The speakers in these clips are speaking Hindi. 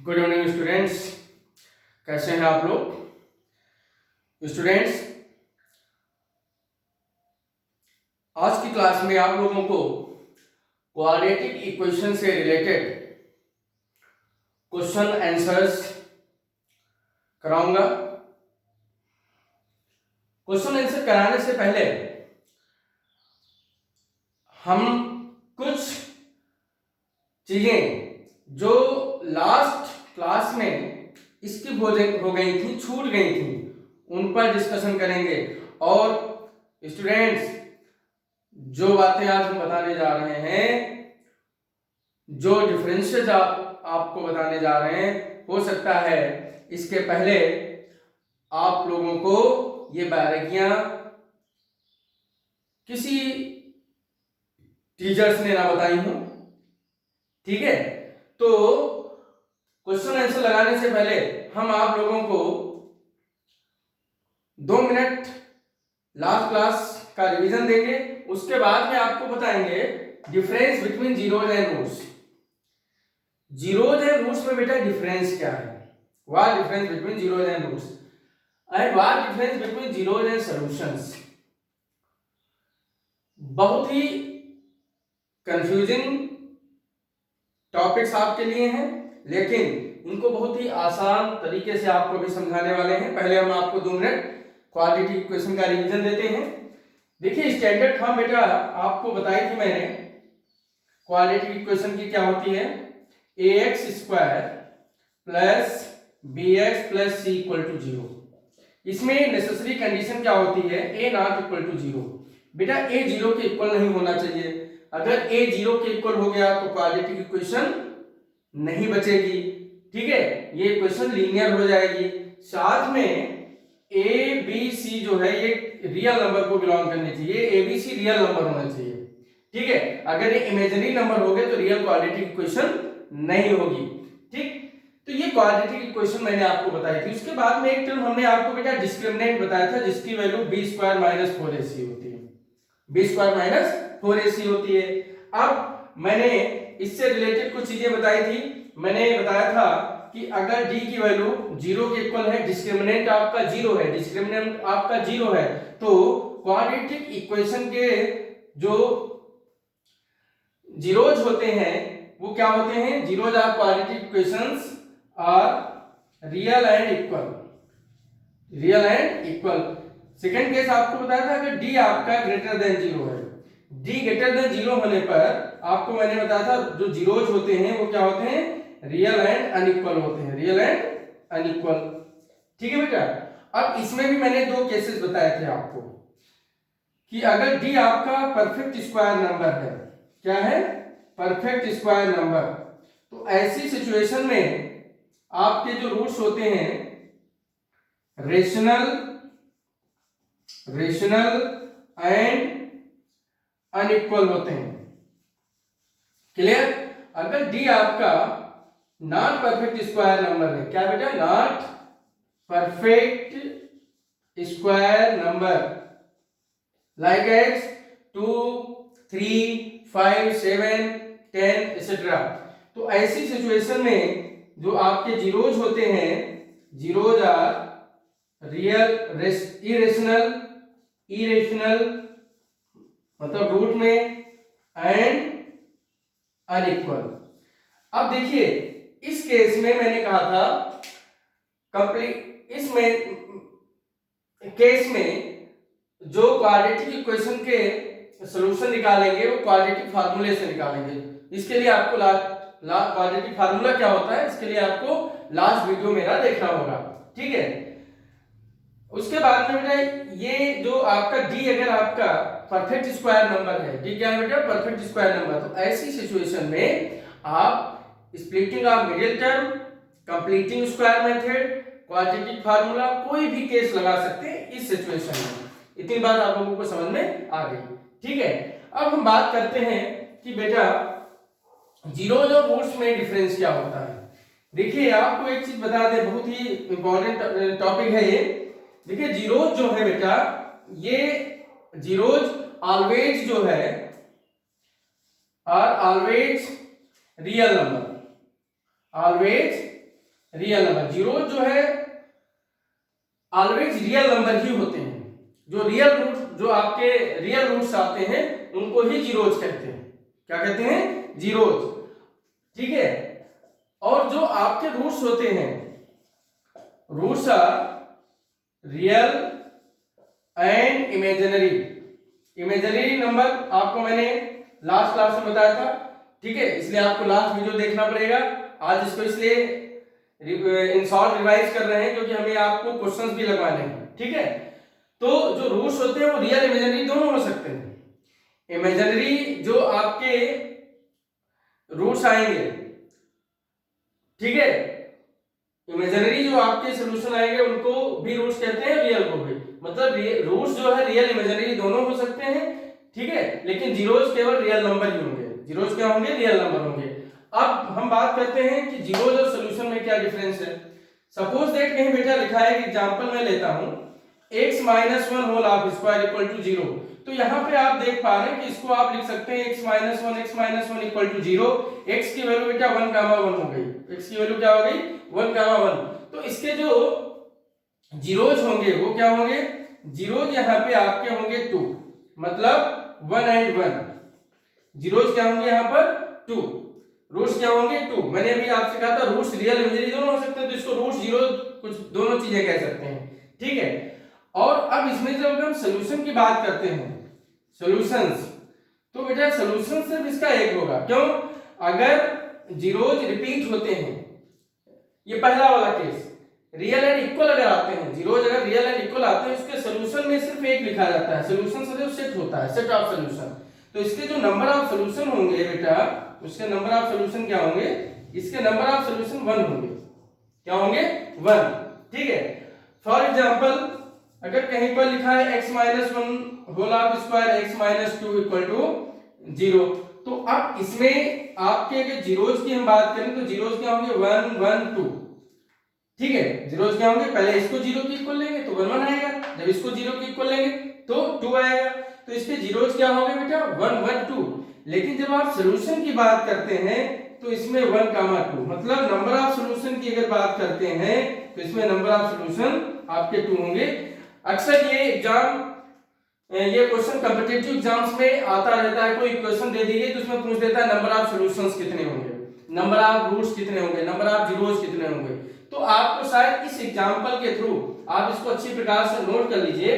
गुड इवनिंग स्टूडेंट्स, कैसे हैं आप लोग। स्टूडेंट्स, आज की क्लास में आप लोगों को क्वाड्रेटिक इक्वेशन से रिलेटेड क्वेश्चन आंसर्स कराऊंगा। क्वेश्चन आंसर कराने से पहले हम कुछ चीजें जो लास्ट क्लास में स्किप हो गई थी, छूट गई थी, उन पर डिस्कशन करेंगे। और स्टूडेंट्स, जो बातें आज हम बताने जा रहे हैं, जो डिफरेंसेस आपको बताने जा रहे हैं, हो सकता है इसके पहले आप लोगों को ये बारीकियां किसी टीचर्स ने ना बताई हो। ठीक है, तो क्वेश्चन आंसर लगाने से पहले हम आप लोगों को 2 मिनट लास्ट क्लास का रिवीजन देंगे। उसके बाद में आपको बताएंगे difference between zeros and roots. Zeros and roots में बेटा डिफरेंस क्या है, what difference between zeros and roots and what difference between zeros and solutions. बहुत ही कंफ्यूजिंग टॉपिक्स आपके लिए हैं, लेकिन इनको बहुत ही आसान तरीके से आपको भी समझाने वाले हैं। पहले हम आपको 2 मिनट क्वाड्रेटिक इक्वेशन का रिवीजन देते हैं। देखिए, स्टैंडर्ड फॉर्म बेटा आपको बताई थी मैंने। क्वाड्रेटिक इक्वेशन की क्या होती है, ax square plus bx plus c equal to 0। इसमें नेसेसरी कंडीशन क्या होती है, a नॉट इक्वल टू 0। बेटा a 0 के इक्वल नहीं होना चाहिए। अगर a 0 के इक्वल हो गया तो क्वाड्रेटिक इक्वेशन नहीं बचेगी। ठीक है, ये इक्वेशन लीनियर हो जाएगी। साथ में a b c जो है ये रियल नंबर को बिलोंग करने चाहिए, a b c real number होना चाहिए। ठीक है, अगर ये इमेजिनरी नंबर हो गए तो रियल क्वाड्रेटिक इक्वेशन नहीं होगी। ठीक, तो ये क्वाड्रेटिक इक्वेशन मैंने आपको बताई थी। उसके बाद में एक टर्म हमने आपको बेटा डिस्क्रिमिनेंट बताया था, जिसकी value b square minus 4ac होती है। b स्क्वायर माइनस 4ac होती है। अब मैंने इससे रिलेटेड कुछ चीजें बताई थी। मैंने बताया था कि अगर d की वैल्यू 0 के इक्वल है, डिस्क्रिमिनेंट आपका 0 है, डिस्क्रिमिनेंट आपका 0 है, तो क्वाड्रेटिक इक्वेशन के जो जीरोज होते हैं वो क्या होते हैं, zeros of quadratic equations are real and equal, real and equal. Second case आपको बताया था कि d आपका ग्रेटर देन 0 है। d ग्रेटर देन 0 होने पर आपको मैंने बताया था जो जीरोज होते हैं वो क्या होते हैं, रियल एंड अनइक्वल होते हैं, रियल एंड अनइक्वल। ठीक है बेटा, अब इसमें भी मैंने 2 केसेस बताए थे आपको कि अगर d आपका परफेक्ट स्क्वायर नंबर है, क्या है, परफेक्ट स्क्वायर नंबर, तो ऐसी सिचुएशन में आपके जो रूट्स होते हैं रेशनल एंड अनइक्वल होते हैं। क्लियर, अगर d आपका नॉट परफेक्ट स्क्वायर नंबर है, क्या बेटा, not perfect square number like as 2 3 5 7 10 etcetera, तो ऐसी सिचुएशन में जो आपके जीरोज होते हैं, जीरोज आर रियल इरेशनल मतलब रूट में एंड अनइक्वल। अब देखिए, इस केस में मैंने कहा था कंप्लीट, इसमें केस में जो क्वाड्रेटिक इक्वेशन के सॉल्यूशन निकालेंगे वो क्वाड्रेटिक फार्मूले से निकालेंगे। इसके लिए आपको क्वाड्रेटिक फार्मूला क्या होता है, इसके लिए आपको लास्ट वीडियो मेरा देखना होगा। ठीक है, उसके बाद में बेटा ये जो आपका d अगर आपका परफेक्ट स्क्वायर नंबर है, d क्या है बेटा, परफेक्ट स्क्वायर नंबर, तो ऐसी सिचुएशन में आप splitting of middle term, completing square method, quadratic formula, कोई भी केस लगा सकते हैं इस सिचुएशन में। इतनी बात आप लोगों को समझ में आ गई। ठीक है, अब हम बात करते हैं कि बेटा जीरोज और रूट्स में डिफरेंस क्या होता है। देखिए, आपको एक चीज बता दें, बहुत ही इंपॉर्टेंट टॉपिक है ये। देखिए, जीरोज जो है बेटा, ये जीरोज ऑलवेज जो है are always real number, always real number. Zero जो है ऑलवेज रियल नंबर ही होते हैं। जो रियल रूट, जो आपके रियल रूट्स आते हैं उनको ही जीरोज कहते हैं। क्या कहते हैं? जीरोज। ठीक है। और जो आपके रूट्स होते हैं, roots are real and imaginary. Imaginary number आपको मैंने लास्ट क्लास में बताया था। ठीक है, इसलिए आपको लास्ट वीडियो देखना पड़ेगा। आज इसको इसलिए इन शॉर्ट रिवाइज कर रहे हैं क्योंकि हमें आपको क्वेश्चंस भी लगवाने हैं। ठीक है, तो जो रूट्स होते हैं वो रियल इमेजिनरी दोनों हो सकते हैं। इमेजिनरी जो आपके रूट्स आएंगे, ठीक है, इमेजिनरी जो आपके सॉल्यूशन आएंगे उनको भी रूट्स कहते हैं, रियल को भी। मतलब रूट्स जो है रियल इमेजिनरी दोनों हो सकते हैं। ठीक है, लेकिन जीरोज केवल रियल नंबर ही होंगे। जीरोज क्या होंगे? रियल नंबर होंगे। अब हम बात करते हैं कि जीरोज और सॉल्यूशन में क्या डिफरेंस है। सपोज दैट कहीं बेटा लिखा है, एग्जांपल मैं लेता हूं, x minus one whole half square equal to 0। तो यहाँ पे आप देख पा रहे हैं कि इसको आप लिख सकते हैं x minus one equal to 0। x की वैल्यू बेटा 1, 1 हो गई। x की वैल्यू क्या हो गई? 1, 1। तो इसके जो जीरोज होंगे वो क्या होंगे? जीरोज यहाँ पे आपके होंगे 2, मतलब 1 and 1। जीरोज क्या होंगे यहाँ पर? 2। रूट्स क्या होंगे? 2। मैंने अभी आपसे कहा था रूट्स रियल इमेजिनरी दोनों हो सकते हैं, तो इसको रूट्स जीरो कुछ दोनों चीजें कह सकते हैं। ठीक है, और अब इसमें जब हम सॉल्यूशन की बात करते हैं, सॉल्यूशंस, तो बेटा सॉल्यूशन सिर्फ इसका एक होगा। क्यों? अगर जीरोज रिपीट होते हैं, ये पहला वाला केस, रियल एंड इक्वल अगर आते हैं, जीरोज अगर रियल एंड इक्वल आते हैं, उसके सॉल्यूशन में सिर्फ एक लिखा जाता है। सॉल्यूशन सदैव सेट होता है, सेट ऑफ सॉल्यूशन। तो इसके जो नंबर ऑफ सॉल्यूशन होंगे बेटा, उसके नंबर ऑफ सॉल्यूशन क्या होंगे? इसके नंबर ऑफ सॉल्यूशन 1 होंगे। क्या होंगे? 1। ठीक है, फॉर एग्जांपल अगर कहीं पर लिखा है x minus one whole half square x minus 2 equal to 0, तो अब इसमें आपके अगर जीरोज की हम बात करें तो जीरोज क्या होंगे? 1, 1, 2। ठीक है, जीरोज क्या होंगे? पहले इसको 0 की इक्वल लेंगे तो 1, 1 आएगा, जब इसको 0 की इक्वल लेंगे तो 2 आएगा। तो इसके जीरोज क्या होंगे बेटा? 1, 1, 2। लेकिन जब आप सॉल्यूशन की बात करते हैं तो इसमें 1, 2, मतलब नंबर ऑफ सॉल्यूशन की अगर बात करते हैं तो इसमें नंबर ऑफ सॉल्यूशन आपके 2 होंगे। अक्सर ये एग्जाम, ये क्वेश्चन कॉम्पिटिटिव एग्जाम्स में आता रहता है। कोई क्वेश्चन दे दीजिए तो उसमें पूछ देता है नंबर ऑफ सॉल्यूशंस कितने होंगे, नंबर ऑफ रूट्स कितने होंगे, नंबर ऑफ जीरोज कितने होंगे। तो आपको शायद इस एग्जांपल के थ्रू आप इसको अच्छी प्रकार से नोट कर लीजिए।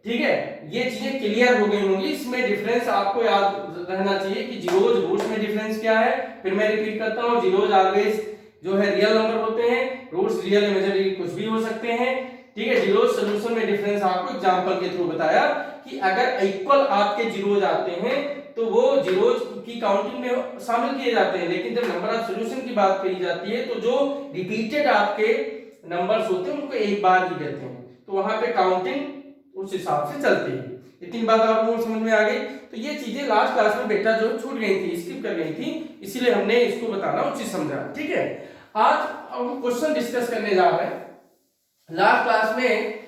ठीक है, ये चीजें क्लियर हो गई होंगी। इसमें डिफरेंस आपको याद रहना चाहिए कि जीरोज रूट्स में डिफरेंस क्या है। फिर मैं रिपीट करता हूँ, जीरोज ऑलवेज जो है रियल नंबर होते हैं, रूट्स रियल इमेजिनरी कुछ भी हो सकते हैं। ठीक है, जीरोज सॉल्यूशन में डिफरेंस आपको एग्जांपल के थ्रू बताया कि अगर इक्वल आपके जीरोज आते हैं तो वो जीरोज की काउंटिंग में शामिल किए जाते हैं, लेकिन जब नंबर ऑफ सॉल्यूशन की बात करी जाती है तो जो रिपीटेड आपके नंबर्स होते हैं उनको एक बार ही कहते हैं, तो वहां पे काउंटिंग उस हिसाब से चलती है। इतनी बात आपको समझ में आ गई। तो ये चीजें लास्ट क्लास में बेटा जो छूट गई थी, स्किप कर गई थी, इसीलिए हमने इसको बताना उचित समझा। ठीक है, आज हम क्वेश्चन डिस्कस करने जा रहे हैं। लास्ट क्लास में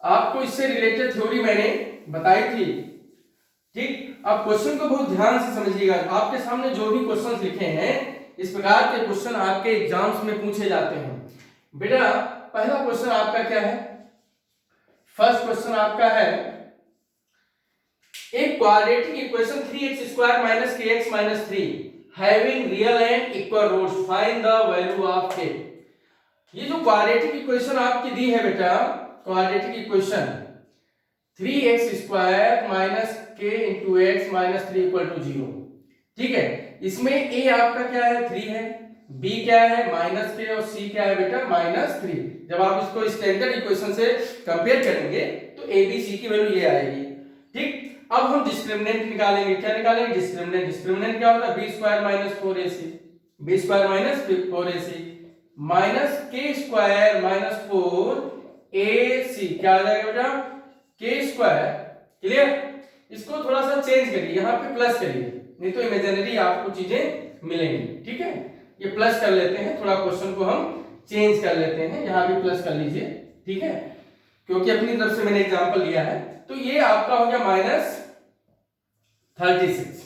आपको इससे रिलेटेड थ्योरी मैंने बताई थी। ठीक, अब क्वेश्चन को बहुत ध्यान से समझिएगा। आपके सामने जो भी क्वेश्चंस लिखे हैं, इस प्रकार के क्वेश्चन आपके एग्जाम्स में पूछे जाते हैं। बेटा पहला क्वेश्चन आपका क्या है? फर्स्ट क्वेश्चन आपका है, एक quadratic equation 3x square minus kx minus 3 having real and equal roots, find the value of k। ये जो क्वाड्रेटिक इक्वेशन आपकी दी है बेटा, quadratic equation 3x square minus k into x minus 3 equal to 0। ठीक है, इसमें a आपका क्या है? 3 है, b क्या है? माइनस k, और c क्या है बेटा? माइनस 3। जब आप इसको स्टैंडर्ड इक्वेशन से कंपेयर करेंगे तो a b c की वैल्यू ये आएगी। ठीक, अब हम डिस्क्रिमिनेंट निकालेंगे। क्या निकालेंगे? डिस्क्रिमिनेंट। डिस्क्रिमिनेंट क्या होता है? b square minus 4ac, b square minus 4ac minus k square minus 4ac, क्या आ जाएगा बेटा? k square. क्लियर? इसको थोड़ा सा चेंज करिए, यहाँ पे प्लस करिए, नहीं तो इमेजिनरी आपको चीजें मिलेंगी। ठीक है, ये प्लस कर लेते हैं, थोड़ा क्वेश्चन को हम चेंज कर लेते हैं, यहाँ भी प्लस कर लीजिए। ठीक है, क्योंकि अपनी तरफ से मैंने एग्जांपल लिया है। तो ये आपका हो गया माइनस 36।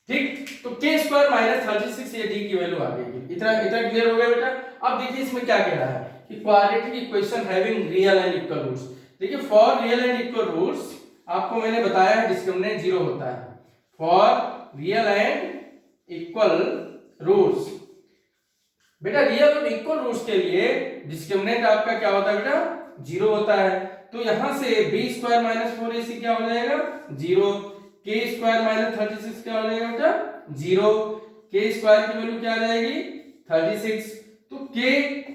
ठीक, तो k स्क्वायर माइनस 36 ये d की वैल्यू आ गई। इतना इतना क्लियर हो गया बेटा। अब देखिए इसमें क्या कह रहा है कि quadratic equation having real and equal roots. देखिए for real and equal roots आपको मैंने बताया है डिस्क्रिमिनेंट जीरो होता है। For real and equal roots बेटा रियल और इक्वल रूट्स के लिए डिस्क्रिमिनेंट आपका क्या होता है बेटा, जीरो होता है। तो यहां से b स्क्वायर माइनस 4ac क्या हो जाएगा, जीरो। k स्क्वायर माइनस 36 क्या हो जाएगा बेटा, जीरो। k स्क्वायर की वैल्यू क्या आ जाएगी, 36। तो k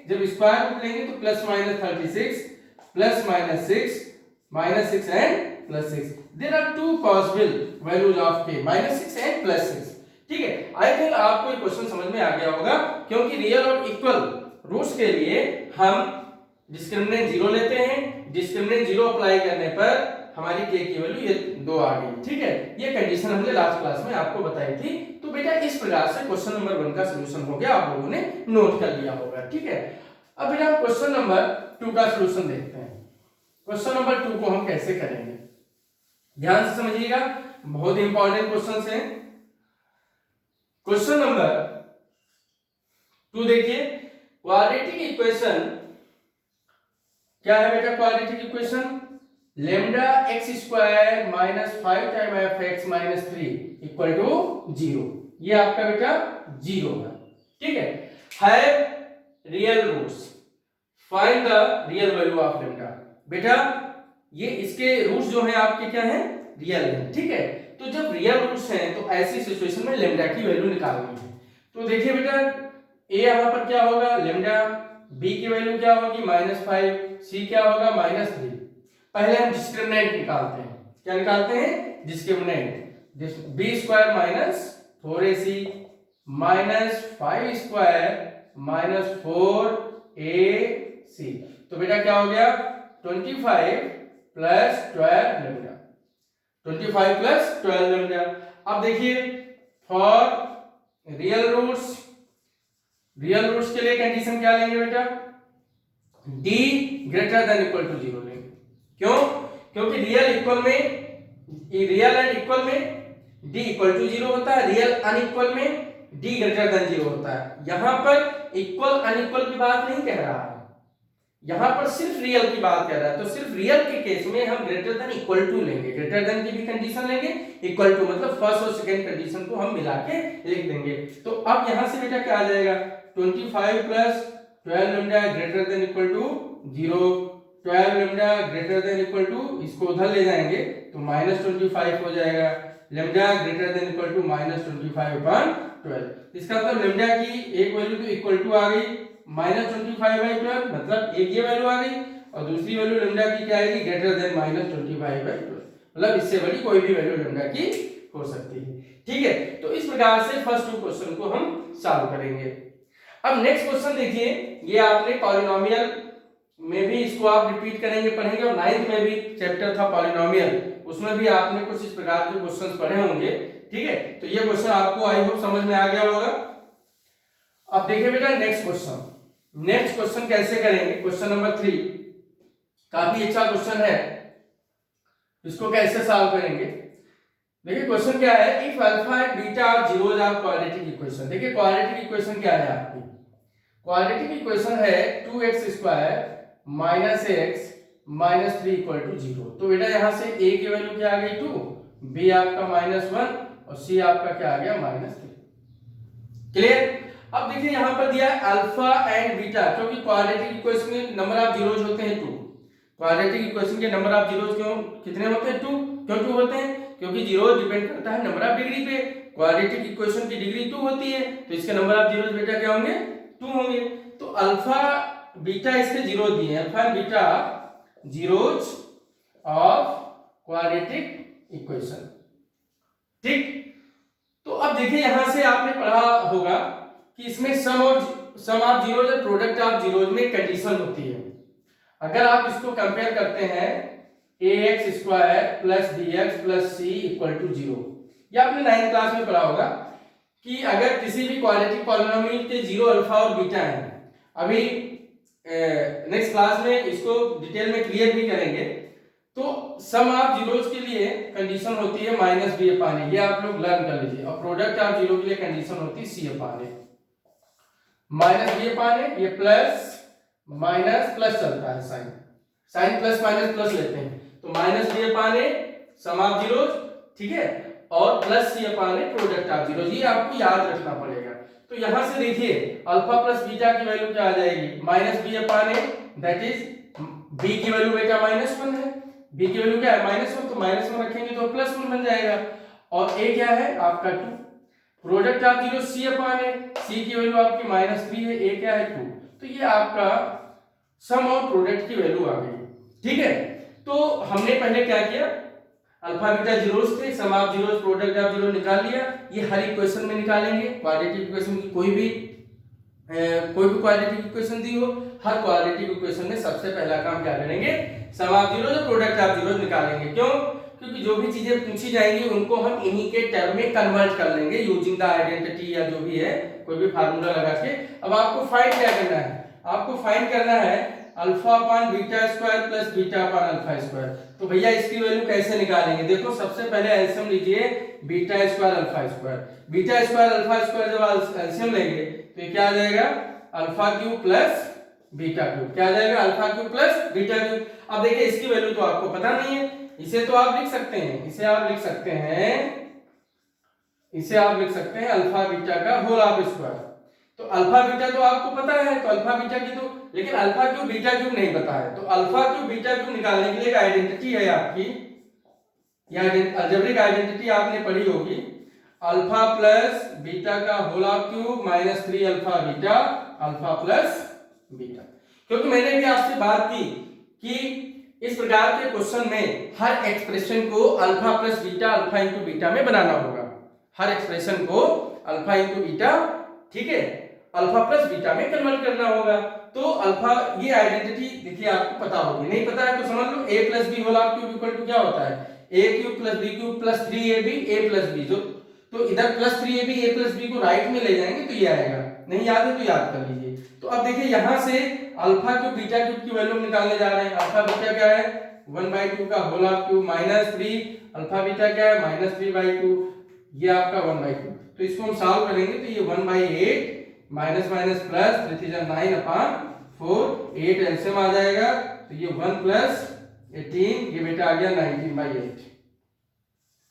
जब स्क्वायर रूट लेंगे तो plus minus 36 plus minus 6 and plus 6। There are two possible values of k, minus 6 and plus 6। ठीक है, आई थिंक आपको ये क्वेश्चन समझ में आ गया होगा, क्योंकि रियल और इक्वल रूट्स के लिए हम डिस्क्रिमिनेंट जीरो लेते हैं। डिस्क्रिमिनेंट जीरो अप्लाई करने पर हमारी k की वैल्यू ये 2 आ गई। ठीक है, ये कंडीशन हमने लास्ट क्लास में आपको बताई थी। तो बेटा इस प्रकार से क्वेश्चन नंबर 1 का सॉल्यूशन हो गया, आप लोगों ने नोट कर लिया होगा। ठीक है, अब बेटा हम क्वेश्चन नंबर 2 का सॉल्यूशन देखते हैं। क्वेश्चन नंबर 2 को हम कैसे करेंगे, ध्यान से समझिएगा, बहुत इंपॉर्टेंट क्वेश्चन है। क्वेश्चन नंबर 2 देखिए, क्वाड्रेटिक इक्वेशन क्या है बेटा, quadratic equation lambda x square minus 5 time F x minus 3 equal to 0। ये आपका बेटा 0 है। ठीक है, have real roots, find the real value of lambda. बेटा ये इसके रूट्स जो हैं आपके क्या हैं, रियल हैं। ठीक है, तो जब रियल रूट्स हैं तो ऐसी सिचुएशन में लेमडा की वैल्यू निकालनी है। तो देखिए बेटा ए यहां पर क्या होगा, लेमडा, बी की वैल्यू क्या होगी -5, सी क्या होगा -3। पहले हम डिस्क्रिमिनेंट निकालते हैं। क्या निकालते हैं, discriminant. B square minus 4ac minus 5 square minus 4ac। तो बेटा क्या हो गया, 25 प्लस 12 लेमडा, 25 प्लस 12 लेमडा। अब देखिए for real roots, real roots के लिए कंडीशन क्या लेंगे बेटा, d greater than equal to 0 लेंगे। क्यों, क्योंकि रियल इक्वल में, रियल एंड इक्वल में d इक्वल टू 0 होता है, रियल अनइक्वल में d ग्रेटर देन 0 होता है। यहां पर इक्वल अनइक्वल की बात नहीं कह रहा है, यहां पर सिर्फ रियल की बात कर रहा है। तो सिर्फ रियल के केस में हम ग्रेटर देन इक्वल टू लेंगे, ग्रेटर देन की भी कंडीशन लेंगे, इक्वल टू मतलब फर्स्ट और सेकंड कंडीशन को हम मिला के लिख देंगे। तो अब यहां से बेटा क्या आ जाएगा, 25 plus 12 lambda greater than equal to 0, 12 lambda greater than equal to, इसको उधर ले जाएंगे तो -25 हो जाएगा, lambda greater than equal to -25/12। इसका मतलब लेमडा की एक वैल्यू तो इक्वल टू आ गई -25/12, मतलब एक ये वैल्यू आ गई, और दूसरी वैल्यू लेमडा की क्या आएगी, ग्रेटर देन -25/12, मतलब इससे बड़ी कोई भी वैल्यू लेमडा की हो सकती है। ठीक है, तो इस प्रकार से फर्स्ट 2 क्वेश्चन को हम सॉल्व करेंगे। अब नेक्स्ट क्वेश्चन देखिए, ये आपने पॉलिनोमियल में भी इसको आप रिपीट करेंगे, पढ़ेंगे, और 9th में भी चैप्टर था पॉलिनोमियल, उसमें भी आपने कुछ इस प्रकार के क्वेश्चंस पढ़े होंगे। ठीक है, तो ये क्वेश्चन आपको आई होप समझ में आ गया होगा। अब देखिए बेटा नेक्स्ट क्वेश्चन, नेक्स्ट क्वेश्चन कैसे करेंगे, क्वेश्चन नंबर 3 काफी अच्छा क्वेश्चन है, इसको कैसे सॉल्व करेंगे। देखिए क्वेश्चन क्या है, if alpha and beta are zeros of quadratic equation. देखिए क्वाड्रेटिक इक्वेशन क्या है आपकी, क्वाड्रेटिक इक्वेशन है 2x square minus x minus 3 equal to 0। तो बेटा यहां से a की वैल्यू क्या आ गई 2, b आपका -1 और c आपका क्या आ गया -3। क्लियर। अब देखिए यहां पर दिया है अल्फा एंड बीटा, क्योंकि क्वाड्रेटिक इक्वेशन में नंबर ऑफ जीरोस होते हैं 2। क्वाड्रेटिक इक्वेशन के नंबर ऑफ जीरोस क्यों कितने होते हैं, 2। क्यों 2 होते हैं, क्योंकि जीरो डिपेंड करता है नंबर ऑफ डिग्री पे। क्वाड्रेटिक इक्वेशन की डिग्री 2 होती है, तो इसके नंबर ऑफ जीरोस बेटा क्या होंगे, 2 होंगे। तो अल्फा बीटा इसके जीरो दिए हैं, alpha beta zeros of quadratic equation. ठीक, तो अब देखिए यहां से आपने पढ़ा होगा कि इसमें सम ऑफ जीरोस और प्रोडक्ट ऑफ जीरोस में कंडीशन होती है। अगर आप इसको कंपेयर करते हैं ax square plus bx plus c equal to 0, ये आपने 9th क्लास में पढ़ा होगा कि अगर किसी भी क्वाड्रेटिक पॉलिनोमियल के 0 अल्फा और बीटा है, अभी नेक्स्ट क्लास में इसको डिटेल में क्लियर भी करेंगे। तो सम ऑफ जीरोज के लिए कंडीशन होती है माइनस बी अपान ए, ये आप लोग लर्न कर लीजिए। और प्रोडक्ट ऑफ जीरो के लिए कंडीशन होती है सी अपान ए। माइनस बी अपान ए, ये प्लस माइनस प्लस चलता है, sign sign plus minus plus लेते हैं, तो minus B upon A sum of zeros, ठीक है, और plus C upon A product of zeros, ये आपको याद रखना पड़ेगा। तो यहां से देखिए अल्फा प्लस बीटा की वैल्यू क्या आ जाएगी, minus B upon A, that is B की वैल्यू बेटा -1 है, बी की वैल्यू क्या है -1, तो -1 रखेंगे तो +1 बन जाएगा। और ए क्या है आपका 2, product of zero C upon ए, सी की वैल्यू आपकी -3 है, ए क्या है 2, तो ये आपका सम और प्रोडक्ट की वैल्यू आ गई, ठीक है। तो हमने पहले क्या किया, अल्फा बीटा जीरोस थे, sum of zeros product of zero निकाल लिया, ये हर इक्वेशन में निकालेंगे, क्वाड्रेटिक इक्वेशन की कोई भी क्वाड्रेटिक इक्वेशन दी हो, हर क्वाड्रेटिक इक्वेशन में सबसे पहला काम क्या करेंगे, सम ऑफ जीरोस और प्रोडक्ट ऑफ जीरोस निकालेंगे। क्यों? क्योंकि जो भी चीजें पूछी जाएंगी उनको हम इन्हीं के टर्म में कन्वर्ट कर लेंगे यूजिंग द आइडेंटिटी या जो भी है कोई भी फार्मूला लगा के। अब आपको फाइंड क्या करना है, आपको फाइंड करना है अल्फा अपान बीटा स्क्वायर प्लस बीटा अपान अल्फा स्क्वायर। तो भैया इसकी वैल्यू कैसे निकालेंगे, देखो सबसे पहले एलसीएम लीजिए beta square alpha square, beta square alpha square जब एलसीएम लेंगे तो ये क्या आ जाएगा, alpha cube plus beta cube, क्या आ जाएगा, alpha cube plus beta cube. अब देखिए इसकी वैल्यू तो आपको पता नहीं है, इसे तो आप लिख सकते हैं, इसे आप लिख सकते हैं, इसे आप लिख सकते हैं अल्फा बीटा का होल ऑफ स्क्वायर। तो अल्फा बीटा तो आपको पता है, तो अल्फा बीटा की तो, लेकिन अल्फा क्यूब बीटा क्यूब नहीं पता है, तो अल्फा क्यूब बीटा क्यूब निकालने के लिए एक आइडेंटिटी है आपकी, या अलजेब्रिक आइडेंटिटी आपने पढ़ी होगी, अल्फा प्लस बीटा का whole of cube -3 alpha beta alpha plus beta. क्योंकि मैंने भी आपसे बात की कि इस प्रकार के क्वेश्चन में हर एक्सप्रेशन को alpha plus beta alpha into beta में बनाना होगा, हर एक्सप्रेशन को अल्फा इंटू बीटा, ठीक है, अल्फा प्लस बीटा में कन्वर्ट करना होगा। तो अल्फा, ये आइडेंटिटी देखिए आपको पता होगी, नहीं पता है तो समझ लो a plus B whole of cube equal to क्या होता है, a cube plus b cube plus 3ab a plus b, जो तो इधर plus 3ab a plus b को राइट में ले जाएंगे तो ये आएगा, नहीं याद है तो याद कर लीजिए। तो अब देखिए यहां से अल्फा क्यूब बीटा क्यूब की वैल्यू निकालने जा रहे हैं, अल्फा बीटा क्या है 1/2 का whole of cube -3, alpha beta क्या है -3/2, ये आपका 1/2। तो इसको हम सॉल्व करेंगे तो ये 1/8 माइनस माइनस प्लस 3 9/4, 8 एलसीएम आ जाएगा, तो ये 1 प्लस 18, ये बेटा आ गया 19/8,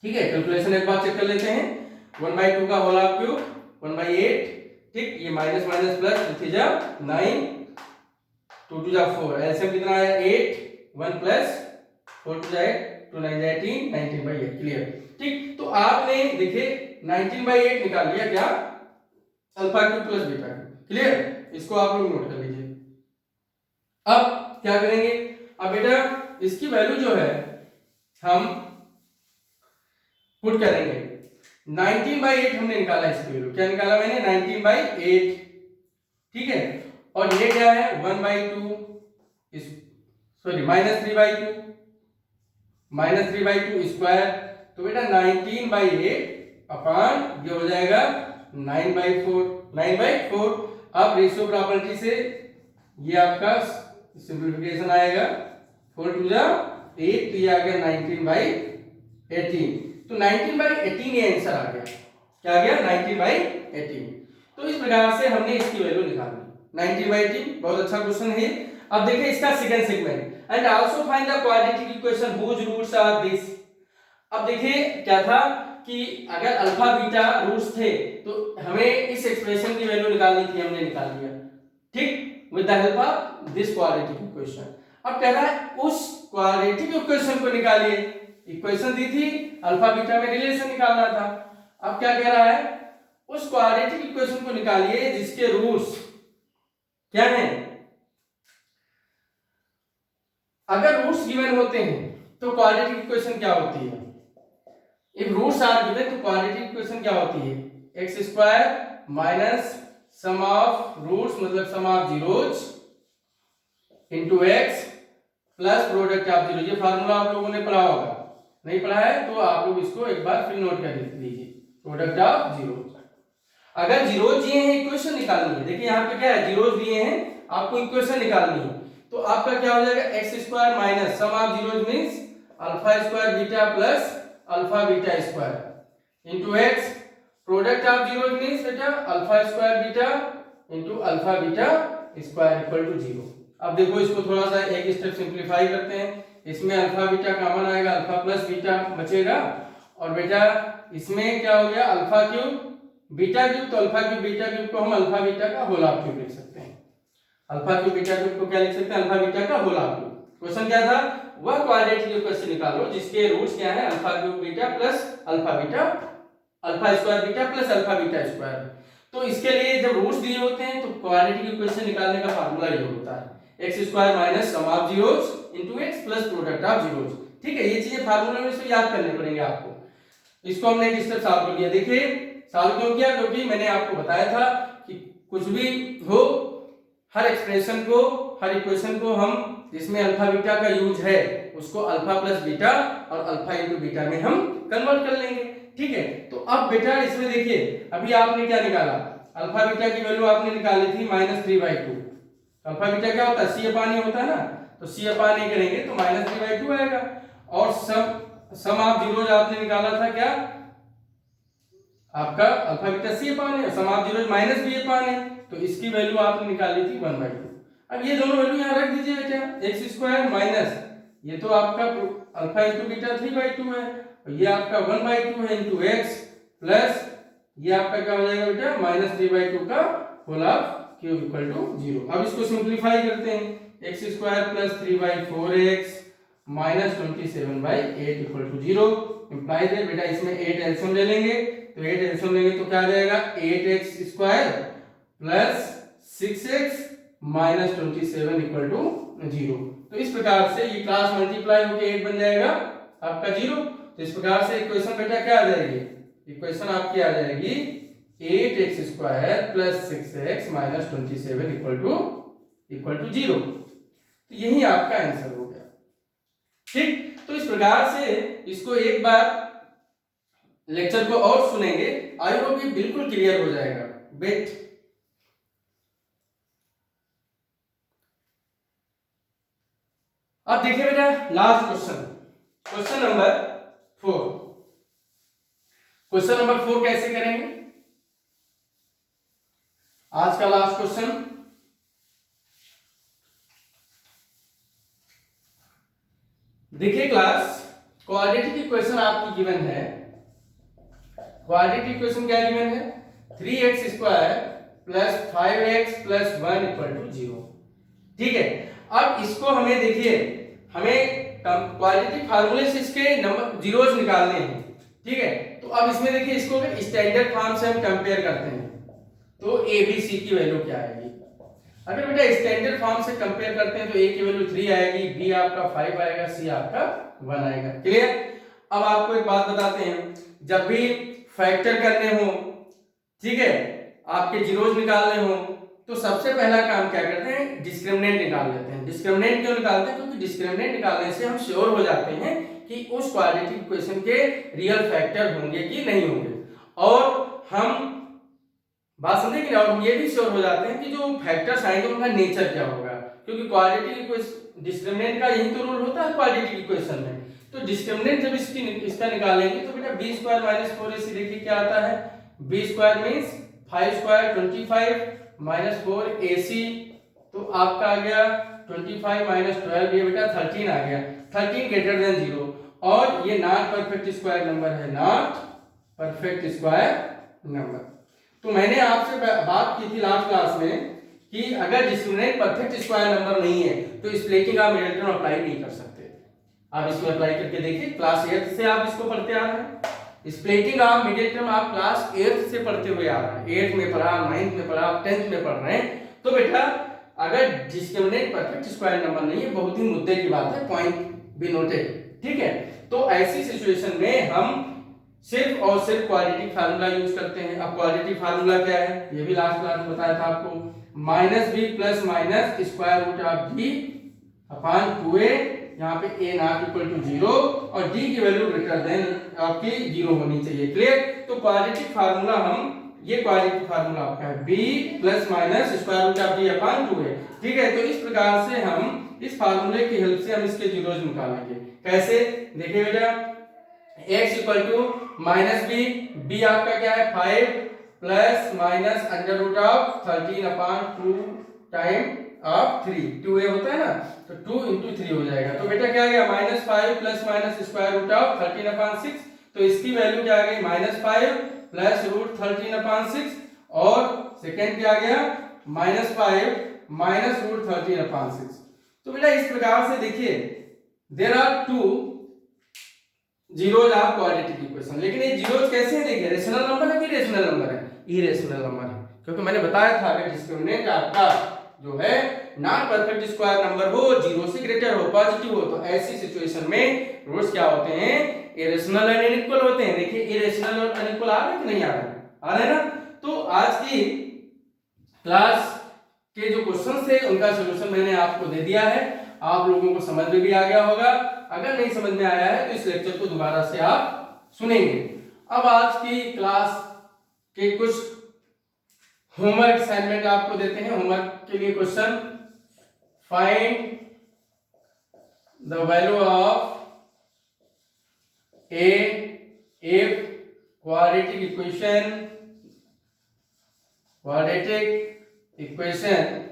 ठीक है। कैलकुलेशन एक बार चेक कर लेते हैं, 1/2 का होल ऑफ क्यूब 1/8, ठीक, ये माइनस माइनस प्लस 3 9, 2 2 4, एलसीएम कितना आया 8, 1 प्लस 4 2 8, 2 9 18, 19/8, क्लियर, ठीक। तो आपने देखिए 19/8 निकाल लिया, क्या, alpha cube plus beta cube, clear, इसको आप लोग नोट कर लीजिए। अब क्या करेंगे, अब बेटा इसकी वैल्यू जो है हम पुट करेंगे, 19/8 हमने निकाला, इसकी वैल्यू क्या निकाला मैंने 19/8, ठीक है, और ये क्या है 1/2, सॉरी -3/2, -3/2 स्क्वायर, तो बेटा 19/8 अपान ये हो जाएगा 9/4। अब रेशियो प्रॉपर्टी से ये आपका सिंपलीफिकेशन आएगा, 4 2 8, तो ये आ गया 19/18, तो 19/18 ये आंसर आ गया, क्या आ गया 19/18। तो इस प्रकार से हमने इसकी वैल्यू निकाली 19/18, बहुत अच्छा क्वेश्चन है। अब देखिए इसका second segment, and also find the quadratic equation whose roots are this. अब देखिए क्या था कि अगर अल्फा बीटा रूट्स थे तो हमें इस एक्सप्रेशन की वैल्यू निकालनी थी, हमने निकाल लिया, ठीक, with the help of this quadratic equation. अब कह रहा है उस क्वाड्रेटिक इक्वेशन को निकालिए, इक्वेशन दी थी अल्फा बीटा में रिलेशन निकालना था। अब क्या कह रहा है, उस क्वाड्रेटिक इक्वेशन को निकालिए जिसके रूट्स क्या हैं, अगर रूट्स गिवन होते हैं तो क्वाड्रेटिक इक्वेशन क्या होती है, इफ रूट्स आर गिवन तो क्वाड्रेटिक इक्वेशन क्या होती है, x² minus sum of roots मतलब sum of zeros into x plus product of zero. ये फार्मूला आप लोगों ने पढ़ा होगा, नहीं पढ़ा है तो आप लोग इसको एक बार फिर नोट कर लीजिए, प्रोडक्ट ऑफ जीरोज। अगर जीरोज दिए हैं इक्वेशन निकालनी है, देखिए यहाँ पे क्या है जीरोज दिए हैं, आपको इक्वेशन निकालनी है, तो आपका क्या हो जाएगा x² minus sum of zeros means alpha square beta plus alpha beta square into X, product of zero means beta alpha square beta into alpha beta square equal to zero. अब देखो इसको थोड़ा सा एक स्टेप सिंप्लीफाई करते हैं। इसमें अल्फा बीटा कॉमन आएगा, अल्फा प्लस बीटा बचेगा, और बेटा इसमें क्या हो गया अल्फा क्यूब बीटा क्यूब, तो अल्फा क्यूब बीटा क्यूब को हम अल्फा बीटा का होल ऑफ क्यूब लिख सकते हैं। अल्फा क्यूब बीटा क्यूब को क्या लिख सकते हैं, अल्फा बीटा का होल ऑफ क्यूब। क्वेश्चन क्या था, वह क्वाड्रेटिक इक्वेशन निकालो जिसके रूट्स क्या है alpha cube beta plus alpha beta, alpha square beta plus alpha beta square. तो इसके लिए जब रूट्स दिए होते हैं तो क्वाड्रेटिक इक्वेशन निकालने का फार्मूला ये होता है x square minus sum of zeros into x plus product of zeros. ठीक है, ये चीजें फार्मूला में से याद करने पड़ेंगे आपको। इसको हमने एक स्टेप सॉल्व कर लिया। देखिए सॉल्व क्यों किया, क्योंकि मैंने आपको बताया था कि कुछ भी हो हर एक्सप्रेशन को, हर इक्वेशन को हम जिसमें अल्फा बीटा का यूज है उसको अल्फा प्लस बीटा और अल्फा इंटू बीटा में हम कन्वर्ट कर लेंगे। ठीक है, तो अब बेटा इसमें देखिए अभी आपने क्या निकाला, अल्फा बीटा की वैल्यू आपने निकाली थी -3/2। अल्फा बीटा क्या होता है, सी अपान ए होता है ना, तो सी अपान ए करेंगे तो -3/2 आएगा। और सम ऑफ जीरोज आपने निकाला था क्या, आपका alpha beta C upon A, sum of zeros minus B upon A, तो इसकी वैल्यू आपने निकाली थी 1/2। अब ये दोनों वैल्यू यहाँ रख दीजिए बेटा, एक्स स्क्वायर माइनस ये तो आपका अल्फा इंटू बीटा 3/2 है, और ये आपका 1/2 है इंटू एक्स प्लस ये आपका क्या हो जाएगा बेटा -3/2 का whole of cube equal to 0। अब इसको सिंप्लीफाई करते हैं, x square plus 3/4x minus 27/8 equal to 0 implies है बेटा इसमें 8 एलसीएम ले लेंगे, तो 8 एलसीएम लेंगे तो क्या आ जाएगा 8x square plus 6x minus 27 equal to 0। तो इस प्रकार से ये क्रॉस मल्टीप्लाई होकर 8 बन जाएगा आपका 0। तो इस प्रकार से इक्वेशन बेटा क्या आ जाएगी, इक्वेशन आपकी आ जाएगी 8x square plus 6x minus 27 equal to 0। तो यही आपका आंसर हो गया। ठीक, तो इस प्रकार से इसको एक बार लेक्चर को और सुनेंगे, आई होप ये बिल्कुल क्लियर हो जाएगा। बेट अब देखिए बेटा last question, question number 4। Question number 4 कैसे करेंगे, आज का लास्ट क्वेश्चन। देखिए क्लास, क्वाड्रेटिक इक्वेशन आपकी गिवन है, क्वाड्रेटिक इक्वेशन क्या गिवन है 3x square plus 5x plus 1 equal to 0। ठीक है, अब इसको हमें देखिए, हमें क्वाड्रेटिक फार्मूले से इसके नंबर जीरोस निकालने हैं। ठीक है, तो अब इसमें देखिए इसको स्टैंडर्ड फॉर्म से हम कंपेयर करते हैं तो ए बी सी की वैल्यू क्या आएगी। अगर बेटा स्टैंडर्ड फॉर्म से कंपेयर करते हैं तो ए की वैल्यू 3 आएगी, बी आपका 5 आएगा, सी आपका 1 आएगा। क्लियर। अब आपको एक बात बताते हैं, जब भी फैक्टर करने हो, ठीक है, आपके जीरोस निकालने हो, तो सबसे पहला काम क्या करते हैं, डिस्क्रिमिनेंट निकाल लेते हैं। डिस्क्रिमिनेंट क्यों निकालते हैं, क्योंकि डिस्क्रिमिनेंट निकालने से हम श्योर हो जाते हैं कि उस क्वाड्रेटिक इक्वेशन के रियल फैक्टर होंगे कि नहीं होंगे, और हम बात समझे कि, और हम ये भी श्योर हो जाते हैं कि जो फैक्टर्स आएंगे उनका नेचर क्या होगा, क्योंकि क्वाड्रेटिक इक्वेशन डिस्क्रिमिनेंट का यही तो रूल होता है क्वाड्रेटिक इक्वेशन में। तो डिस्क्रिमिनेंट जब इसका निकालेंगे तो बेटा b स्क्वायर माइनस 4ac देखिए क्या आता है, b square means 5 square 25 minus 4ac, तो आपका आ गया 25 माइनस 12, ये बेटा 13 आ गया, 13 ग्रेटर देन 0। और ये नॉट परफेक्ट स्क्वायर नंबर है, नॉट परफेक्ट स्क्वायर नंबर। तो मैंने आपसे बात की थी लास्ट क्लास में कि अगर डिस्क्रिमिनेंट परफेक्ट स्क्वायर नंबर नहीं है तो splitting of middle term apply नहीं कर सकते। आप इसमें अप्लाई करके देखिए, क्लास 8 से आप इसको पढ़ते आ रहे हैं, स्प्लिटिंग ऑफ मिडिल टर्म आप क्लास 8 से पढ़ते हुए आ रहे हैं, 8 में पढ़ा, 9th में पढ़ा, 10th में पढ़ रहे हैं। तो बेटा अगर डिस्क्रिमिनेंट परफेक्ट स्क्वायर नंबर नहीं है, बहुत ही मुद्दे की बात है, पॉइंट बी नोटेड। ठीक है, तो ऐसी सिचुएशन में हम सिर्फ और सिर्फ क्वाड्रेटिक फार्मूला यूज करते हैं। अब क्वाड्रेटिक फार्मूला क्या है, ये भी लास्ट क्लास में बताया था आपको, -b plus minus square root of d upon 2a, यहाँ पे a नॉट इक्वल टू 0 और d की वैल्यू ग्रेटर देन आपकी 0 होनी चाहिए। क्लियर। तो क्वाड्रेटिक फार्मूला हम, ये क्वाड्रेटिक फार्मूला आपका है b plus minus square root of d upon 2a। ठीक है, तो इस प्रकार से हम इस फार्मूले की हेल्प से हम इसके जीरोज निकालेंगे। कैसे, देखिए बेटा, x equal to minus B, B आपका क्या है 5 plus minus under root of 13/2 time of 3, 2a होता है ना, तो 2 into 3 हो जाएगा। तो बेटा क्या आ गया -5 plus minus square root of 13/6, तो इसकी वैल्यू क्या आ गई -5 प्लस रूट 13/6, और सेकेंड क्या आ गया -5 माइनस रूट 13/6। तो बेटा इस प्रकार से देखिए there are two zeros of quadratic equation, लेकिन ये जीरोज कैसे है, देखिए रेशनल नंबर है कि इरेशनल नंबर है, इरेशनल नंबर है, क्योंकि मैंने बताया था अगर डिस्क्रिमिनेंट आपका जो है नॉन परफेक्ट स्क्वायर नंबर हो, जीरो से ग्रेटर हो, पॉजिटिव हो, तो ऐसी सिचुएशन में रूट्स क्या होते हैं, इरेशनल एंड अनइक्वल होते हैं। देखिए इरेशनल और अनइक्वल आ रहे हैं कि नहीं आ रहे हैं, आ रहे हैं ना। तो आज की क्लास के जो क्वेश्चन थे उनका सलूशन मैंने आपको दे दिया है, आप लोगों को समझ में भी आ गया होगा। अगर नहीं समझ में आया है तो इस लेक्चर को दोबारा से आप सुनेंगे। अब आज की क्लास के कुछ होमवर्क असाइनमेंट आपको देते हैं। होमवर्क के लिए question, find the value of a if quadratic equation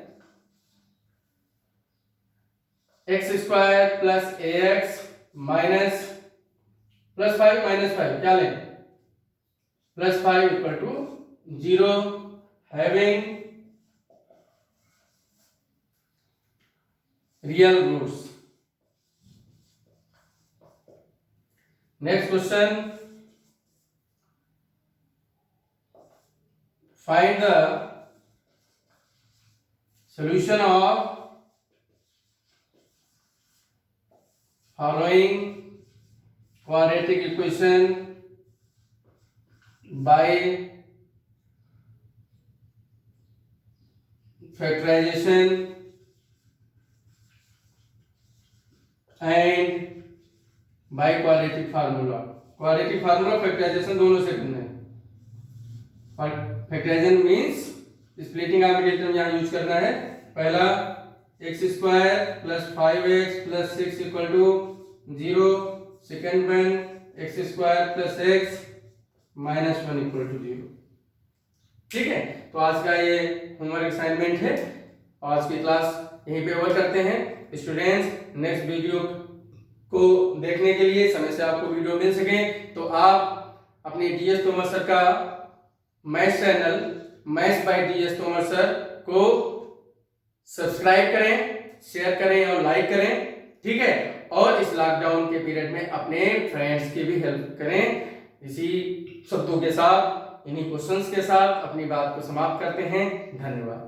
x square plus ax minus plus 5 minus 5 क्या लें plus 5 equal to 0 having real roots. Next question, find the solution of following quadratic equation by factorization and by quadratic formula। quadratic formula factorization दोनों से करना है। factorization means स्प्लिटिंग आर्बिट्रेटर यहाँ यूज करना है। पहला x square plus 5x plus 6 equal to 0, second one x square plus x minus 1 equal to 0। ठीक है, तो आज का ये होमवर्क असाइनमेंट है। आज की क्लास यहीं पे ओवर करते हैं। स्टूडेंट्स नेक्स्ट वीडियो को देखने के लिए, समय से आपको वीडियो मिल सके तो आप अपने डीएस तोमर सर का maths channel maths by DS Tomar sir को सब्सक्राइब करें, शेयर करें और लाइक करें। ठीक है, और इस लॉकडाउन के पीरियड में अपने फ्रेंड्स की भी हेल्प करें। इसी शब्दों के साथ, इन्हीं क्वेश्चंस के साथ अपनी बात को समाप्त करते हैं। धन्यवाद।